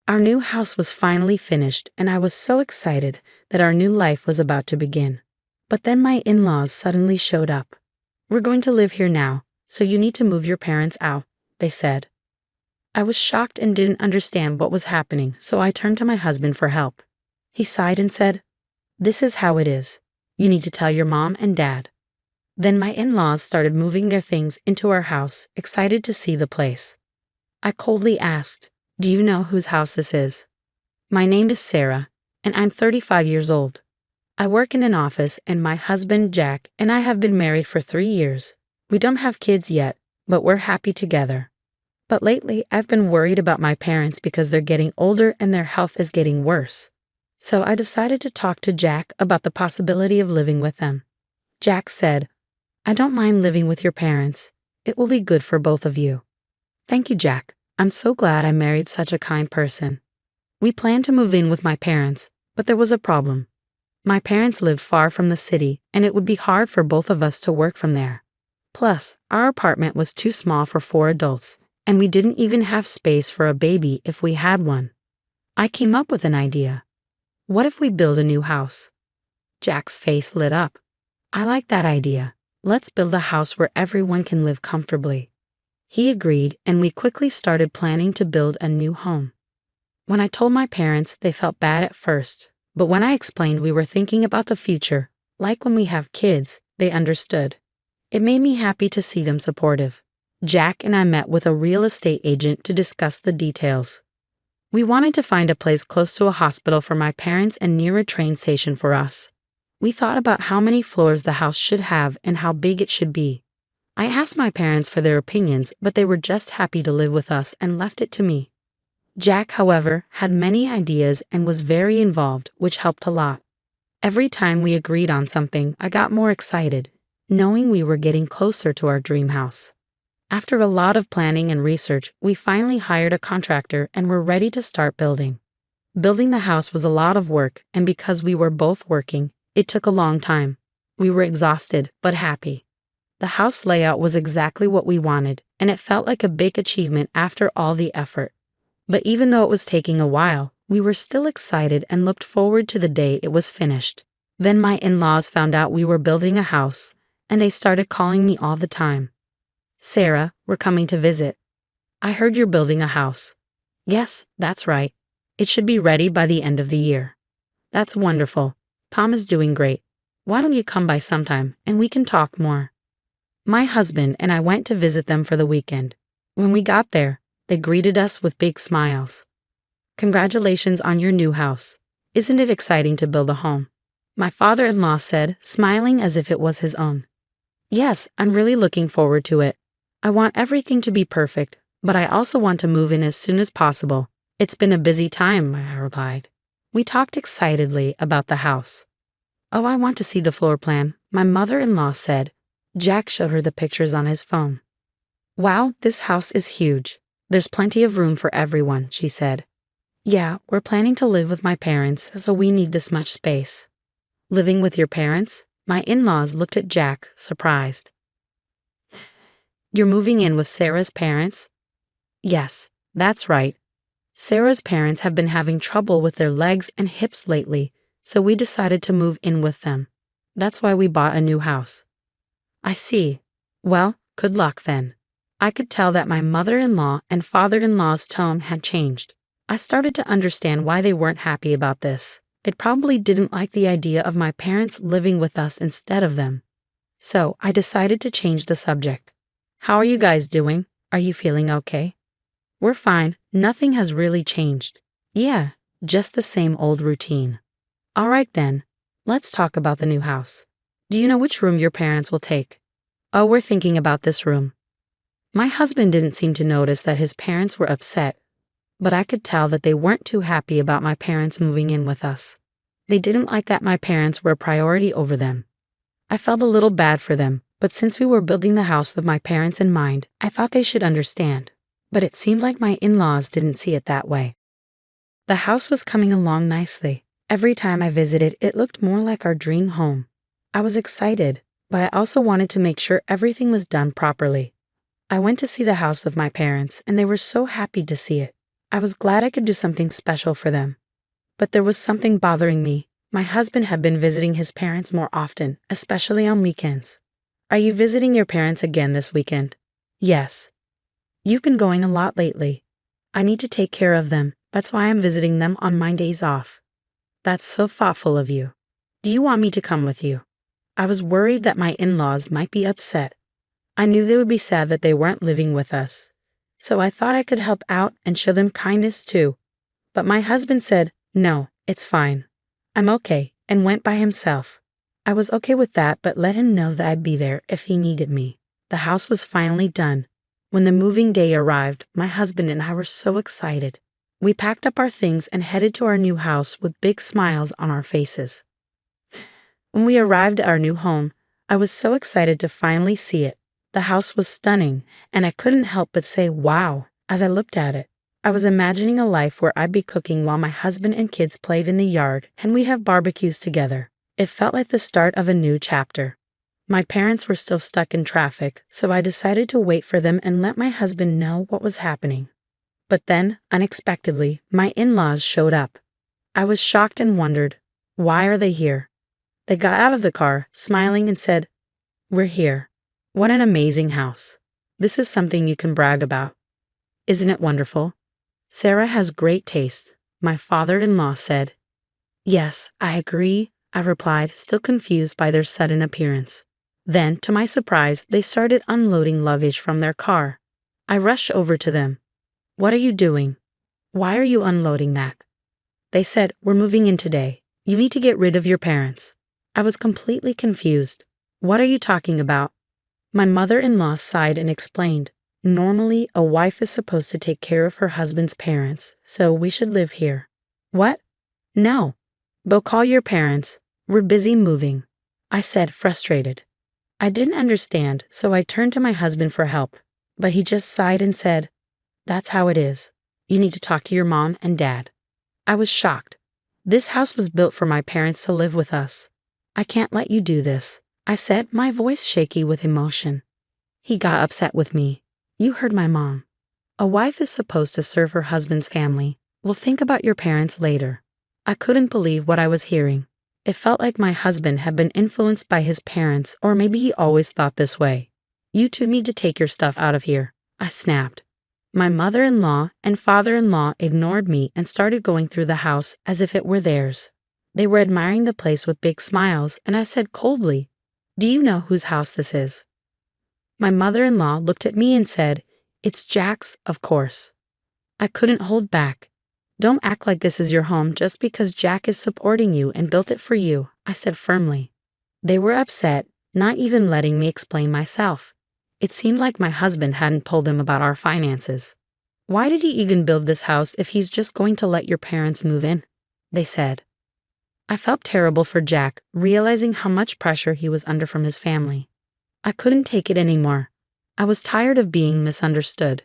Our new house was finally finished, and I was so excited that our new life was about to begin. But then my in-laws suddenly showed up. "We're going to live here now, so you need to move your parents out," they said. I was shocked and didn't understand what was happening, so I turned to my husband for help. He sighed and said, "This is how it is. You need to tell your mom and dad." Then my in-laws started moving their things into our house, excited to see the place. I coldly asked, "Do you know whose house this is?" "My name is Sarah, and I'm 35 years old. I work in an office, and my husband, Jack, and I have been married for 3 years. We don't have kids yet, but we're happy together. But lately, I've been worried about my parents because they're getting older and their health is getting worse. So I decided to talk to Jack about the possibility of living with them." Jack said, "I don't mind living with your parents. It will be good for both of you." "Thank you, Jack. I'm so glad I married such a kind person." We planned to move in with my parents, but there was a problem. My parents lived far from the city, and it would be hard for both of us to work from there. Plus, our apartment was too small for 4 adults, and we didn't even have space for a baby if we had one. I came up with an idea. "What if we build a new house?" Jack's face lit up. "I like that idea. Let's build a house where everyone can live comfortably." He agreed, and we quickly started planning to build a new home. When I told my parents, they felt bad at first, but when I explained we were thinking about the future, like when we have kids, they understood. It made me happy to see them supportive. Jack and I met with a real estate agent to discuss the details. We wanted to find a place close to a hospital for my parents and near a train station for us. We thought about how many floors the house should have and how big it should be. I asked my parents for their opinions, but they were just happy to live with us and left it to me. Jack, however, had many ideas and was very involved, which helped a lot. Every time we agreed on something, I got more excited, knowing we were getting closer to our dream house. After a lot of planning and research, we finally hired a contractor and were ready to start building. Building the house was a lot of work, and because we were both working, it took a long time. We were exhausted, but happy. The house layout was exactly what we wanted, and it felt like a big achievement after all the effort. But even though it was taking a while, we were still excited and looked forward to the day it was finished. Then my in-laws found out we were building a house, and they started calling me all the time. "Sarah, we're coming to visit. I heard you're building a house." "Yes, that's right. It should be ready by the end of the year." "That's wonderful. Tom is doing great. Why don't you come by sometime and we can talk more?" My husband and I went to visit them for the weekend. When we got there, they greeted us with big smiles. "Congratulations on your new house. Isn't it exciting to build a home?" my father-in-law said, smiling as if it was his own. "Yes, I'm really looking forward to it. I want everything to be perfect, but I also want to move in as soon as possible. It's been a busy time," I replied. We talked excitedly about the house. "Oh, I want to see the floor plan," my mother-in-law said. Jack showed her the pictures on his phone. "Wow, this house is huge. There's plenty of room for everyone," she said. "Yeah, we're planning to live with my parents, so we need this much space." "Living with your parents?" My in-laws looked at Jack, surprised. "You're moving in with Sarah's parents?" "Yes, that's right. Sarah's parents have been having trouble with their legs and hips lately, so we decided to move in with them. That's why we bought a new house." "I see. Well, good luck then." I could tell that my mother-in-law and father-in-law's tone had changed. I started to understand why they weren't happy about this. They probably didn't like the idea of my parents living with us instead of them. So I decided to change the subject. "How are you guys doing? Are you feeling okay?" "We're fine. Nothing has really changed." "Yeah, just the same old routine." "All right then. Let's talk about the new house. Do you know which room your parents will take?" "Oh, we're thinking about this room." My husband didn't seem to notice that his parents were upset, but I could tell that they weren't too happy about my parents moving in with us. They didn't like that my parents were a priority over them. I felt a little bad for them, but since we were building the house with my parents in mind, I thought they should understand. But it seemed like my in-laws didn't see it that way. The house was coming along nicely. Every time I visited, it looked more like our dream home. I was excited, but I also wanted to make sure everything was done properly. I went to see the house with my parents, and they were so happy to see it. I was glad I could do something special for them. But there was something bothering me. My husband had been visiting his parents more often, especially on weekends. Are you visiting your parents again this weekend? Yes. You've been going a lot lately. I need to take care of them. That's why I'm visiting them on my days off. That's so thoughtful of you. Do you want me to come with you? I was worried that my in-laws might be upset. I knew they would be sad that they weren't living with us. So I thought I could help out and show them kindness too. But my husband said, no, it's fine. I'm okay, and went by himself. I was okay with that, but let him know that I'd be there if he needed me. The house was finally done. When the moving day arrived, my husband and I were so excited. We packed up our things and headed to our new house with big smiles on our faces. When we arrived at our new home, I was so excited to finally see it. The house was stunning, and I couldn't help but say wow as I looked at it. I was imagining a life where I'd be cooking while my husband and kids played in the yard and we'd have barbecues together. It felt like the start of a new chapter. My parents were still stuck in traffic, so I decided to wait for them and let my husband know what was happening. But then, unexpectedly, my in-laws showed up. I was shocked and wondered, why are they here? They got out of the car, smiling, and said, we're here. What an amazing house. This is something you can brag about. Isn't it wonderful? Sarah has great taste, my father-in-law said. Yes, I agree, I replied, still confused by their sudden appearance. Then, to my surprise, they started unloading luggage from their car. I rushed over to them. What are you doing? Why are you unloading that? They said, we're moving in today. You need to get rid of your parents. I was completely confused. What are you talking about? My mother-in-law sighed and explained, normally, a wife is supposed to take care of her husband's parents, so we should live here. What? No. Go call your parents. We're busy moving, I said, frustrated. I didn't understand, so I turned to my husband for help, but he just sighed and said, that's how it is. You need to talk to your mom and dad. I was shocked. This house was built for my parents to live with us. I can't let you do this, I said, my voice shaky with emotion. He got upset with me. You heard my mom. A wife is supposed to serve her husband's family. Well, think about your parents later. I couldn't believe what I was hearing. It felt like my husband had been influenced by his parents, or maybe he always thought this way. You two need to take your stuff out of here, I snapped. My mother-in-law and father-in-law ignored me and started going through the house as if it were theirs. They were admiring the place with big smiles, and I said coldly, do you know whose house this is? My mother-in-law looked at me and said, it's Jack's, of course. I couldn't hold back. Don't act like this is your home just because Jack is supporting you and built it for you, I said firmly. They were upset, not even letting me explain myself. It seemed like my husband hadn't told them about our finances. Why did he even build this house if he's just going to let your parents move in? They said. I felt terrible for Jack, realizing how much pressure he was under from his family. I couldn't take it anymore. I was tired of being misunderstood.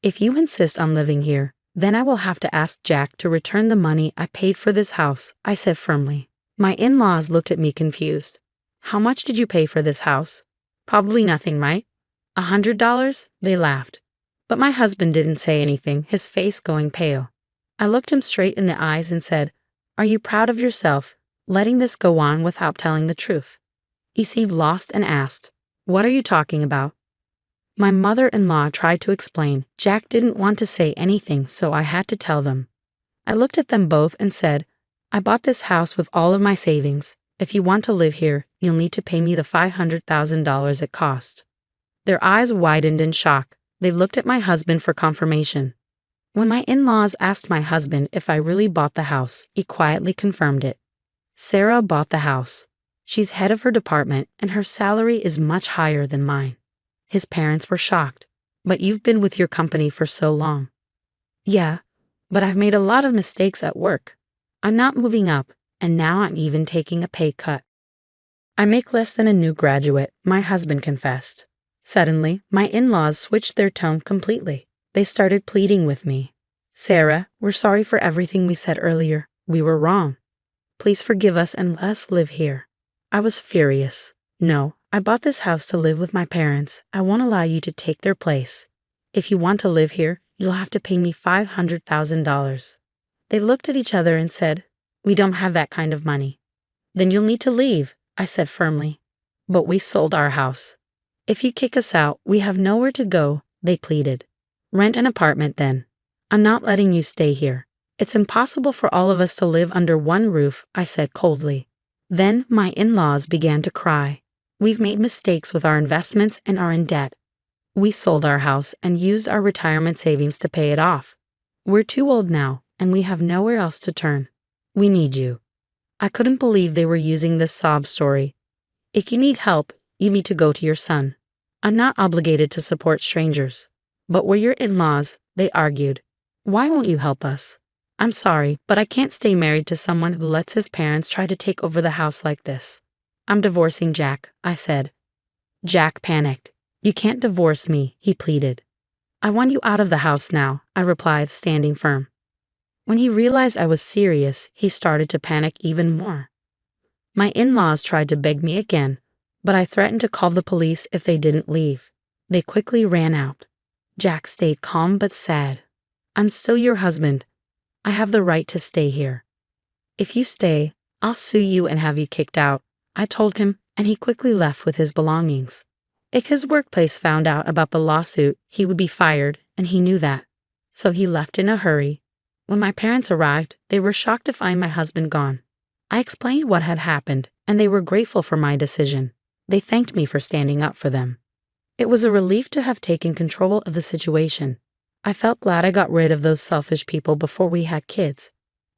If you insist on living here, then I will have to ask Jack to return the money I paid for this house, I said firmly. My in-laws looked at me confused. How much did you pay for this house? Probably nothing, right? $100? They laughed. But my husband didn't say anything, his face going pale. I looked him straight in the eyes and said, are you proud of yourself, letting this go on without telling the truth? He seemed lost and asked, what are you talking about? My mother-in-law tried to explain. Jack didn't want to say anything, so I had to tell them. I looked at them both and said, I bought this house with all of my savings. If you want to live here, you'll need to pay me the $500,000 it cost. Their eyes widened in shock. They looked at my husband for confirmation. When my in-laws asked my husband if I really bought the house, he quietly confirmed it. Sarah bought the house. She's head of her department, and her salary is much higher than mine. His parents were shocked. But you've been with your company for so long. Yeah, but I've made a lot of mistakes at work. I'm not moving up, and now I'm even taking a pay cut. I make less than a new graduate, my husband confessed. Suddenly, my in-laws switched their tone completely. They started pleading with me. Sarah, we're sorry for everything we said earlier. We were wrong. Please forgive us and let us live here. I was furious. No, I bought this house to live with my parents. I won't allow you to take their place. If you want to live here, You'll have to pay me $500,000. They looked at each other and said, "We don't have that kind of money." "Then you'll need to leave," I said firmly. "But we sold our house." "If you kick us out, we have nowhere to go," they pleaded. "Rent an apartment then." "I'm not letting you stay here. It's impossible for all of us to live under one roof," I said coldly. Then my in-laws began to cry. "We've made mistakes with our investments and are in debt. We sold our house and used our retirement savings to pay it off. We're too old now, and we have nowhere else to turn. We need you." I couldn't believe they were using this sob story. "If you need help, you need to go to your son. I'm not obligated to support strangers." "But we're your in-laws," they argued. "Why won't you help us?" "I'm sorry, but I can't stay married to someone who lets his parents try to take over the house like this." "I'm divorcing Jack," I said. Jack panicked. "You can't divorce me," he pleaded. "I want you out of the house now," I replied, standing firm. When he realized I was serious, he started to panic even more. My in-laws tried to beg me again, but I threatened to call the police if they didn't leave. They quickly ran out. Jack stayed calm but sad. "I'm still your husband. I have the right to stay here. If you stay, I'll sue you and have you kicked out," I told him, and he quickly left with his belongings. If his workplace found out about the lawsuit, he would be fired, and he knew that. So he left in a hurry. When my parents arrived, they were shocked to find my husband gone. I explained what had happened, and they were grateful for my decision. They thanked me for standing up for them. It was a relief to have taken control of the situation. I felt glad I got rid of those selfish people before we had kids.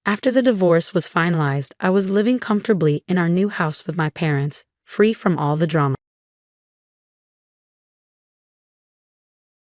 After the divorce was finalized, I was living comfortably in our new house with my parents, free from all the drama.